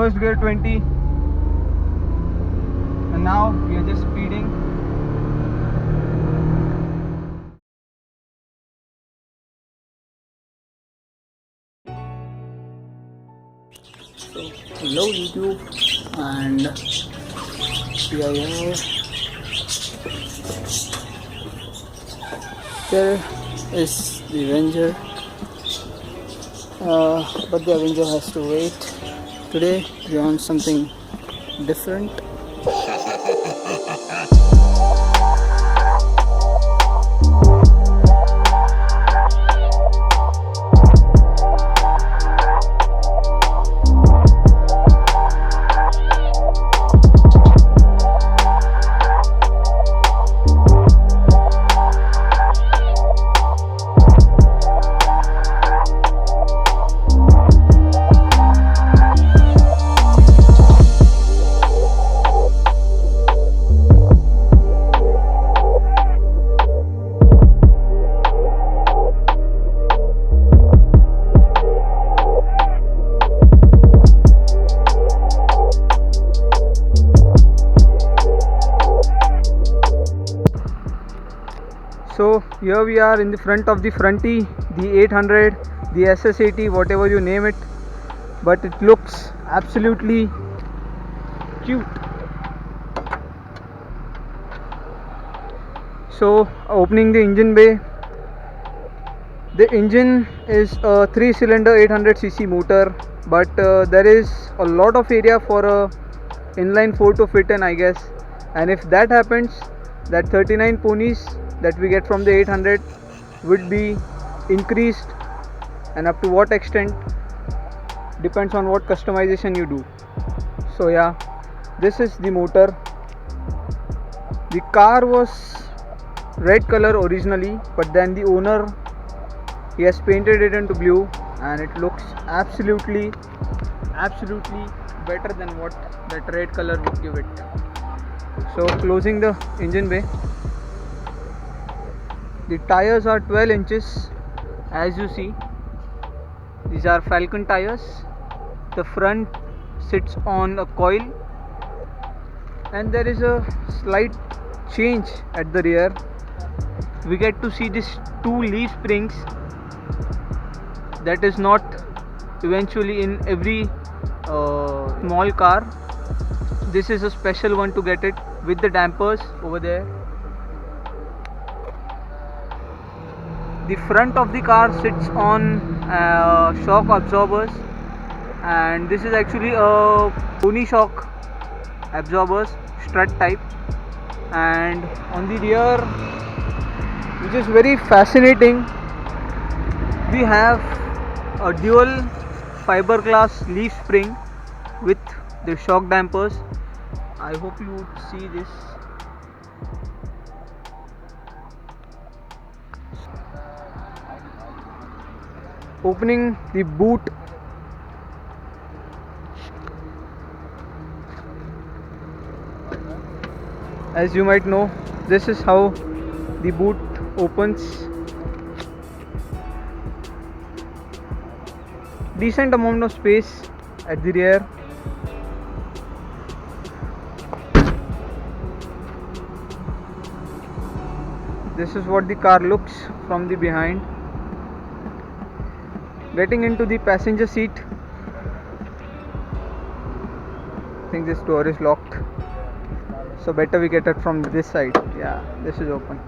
first gear 20, and now we are just speeding. So hello YouTube, and we are here. There is the Avenger, but the Avenger has to wait. Today we are on something different. So here we are in the front of the Fronty, the 800, the SS80, whatever you name it, but it looks absolutely cute. So opening the engine bay, the engine is a 3-cylinder 800cc motor, but there is a lot of area for a inline 4 to fit in, I guess, and if that happens, that 39 ponies that we get from the 800 would be increased, and up to what extent depends on what customization you do. So yeah, this is the motor. The car was red color originally, but then the owner, he has painted it into blue, and it looks absolutely better than what that red color would give it. So closing the engine bay, the tires are 12 inches as you see. These are Falcon tires. The front sits on a coil, and there is a slight change at the rear. We get to see these 2 leaf springs that is not eventually in every small car. This is a special one to get it with the dampers over there. The front of the car sits on shock absorbers, and this is actually a pony shock absorbers, strut type. And on the rear, which is very fascinating, we have a dual fiberglass leaf spring with the shock dampers. I hope you would see this. Opening the boot, as you might know, this is how the boot opens. Decent amount of space at the rear. This is what the car looks from the behind. Getting into the passenger seat, I think this door is locked, so better we get it from this side. Yeah, this is open.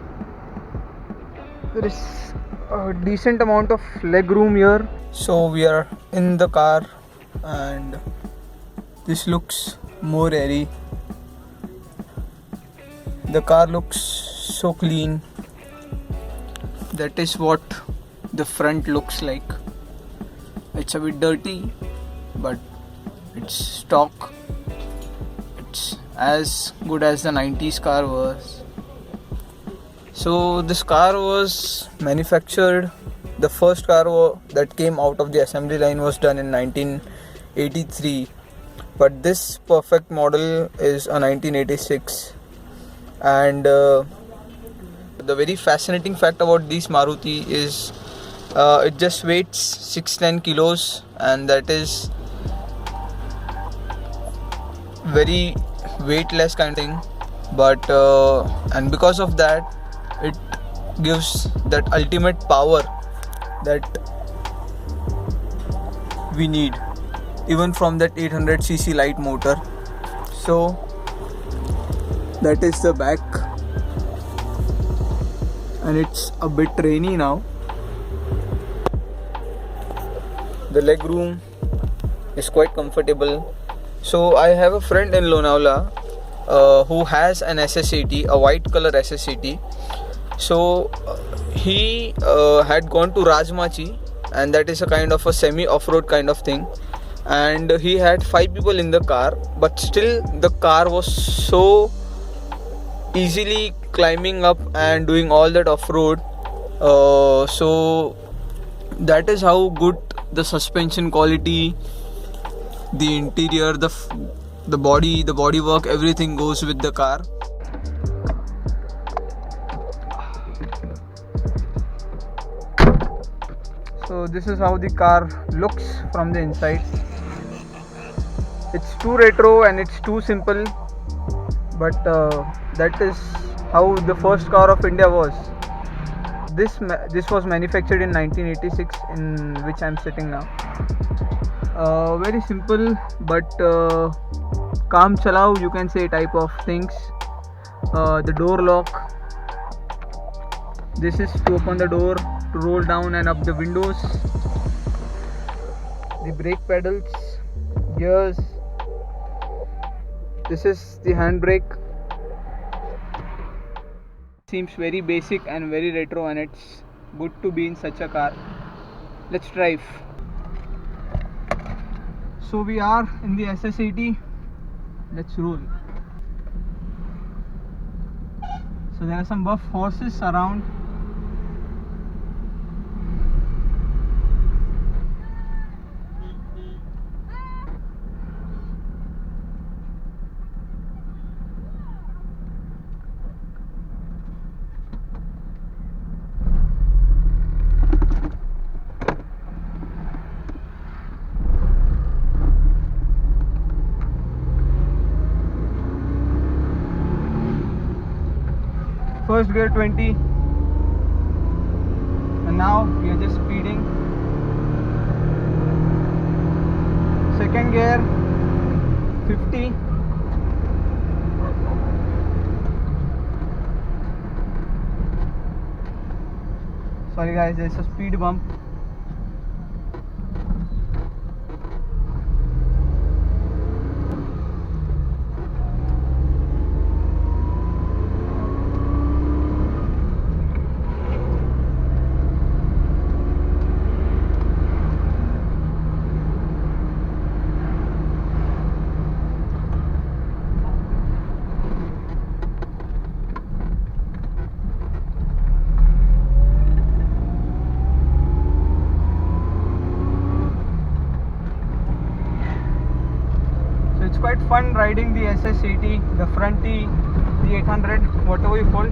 There is a decent amount of leg room here. So we are in the car, and this looks more airy. The car looks so clean. That is what the front looks like. It's a bit dirty, but it's stock. It's as good as the 90s car was. So this car was manufactured, the first car that came out of the assembly line was done in 1983, but this perfect model is a 1986. And the very fascinating fact about this Maruti is it just weighs 610 kilos, and that is very weightless kind of thing, but and because of that it gives that ultimate power that we need even from that 800cc light motor. So that is the back, and it's a bit rainy now. The leg room is quite comfortable. So I have a friend in Lonavala who has an SS80, a white color SS80. So he had gone to Rajmachi, and that is a kind of a semi off-road kind of thing, and he had 5 people in the car, but still the car was so easily climbing up and doing all that off-road. So that is how good the suspension quality, the interior, the body work, everything goes with the car. So this is how the car looks from the inside. It's too retro and it's too simple, but that is how the first car of India was. This was manufactured in 1986, in which I am sitting now. Very simple, but calm chalao, you can say, type of things. The door lock. This is to open the door, to roll down and up the windows. The brake pedals, gears. This is the handbrake. Seems very basic and very retro, and it's good to be in such a car. Let's drive. So we are in the SS80. Let's roll. So there are some buff horses around. First gear 20, and now we are just speeding. Second gear 50. Sorry guys, there's a speed bump. It's quite fun riding the SS80, the Fronty, the 800, whatever you call.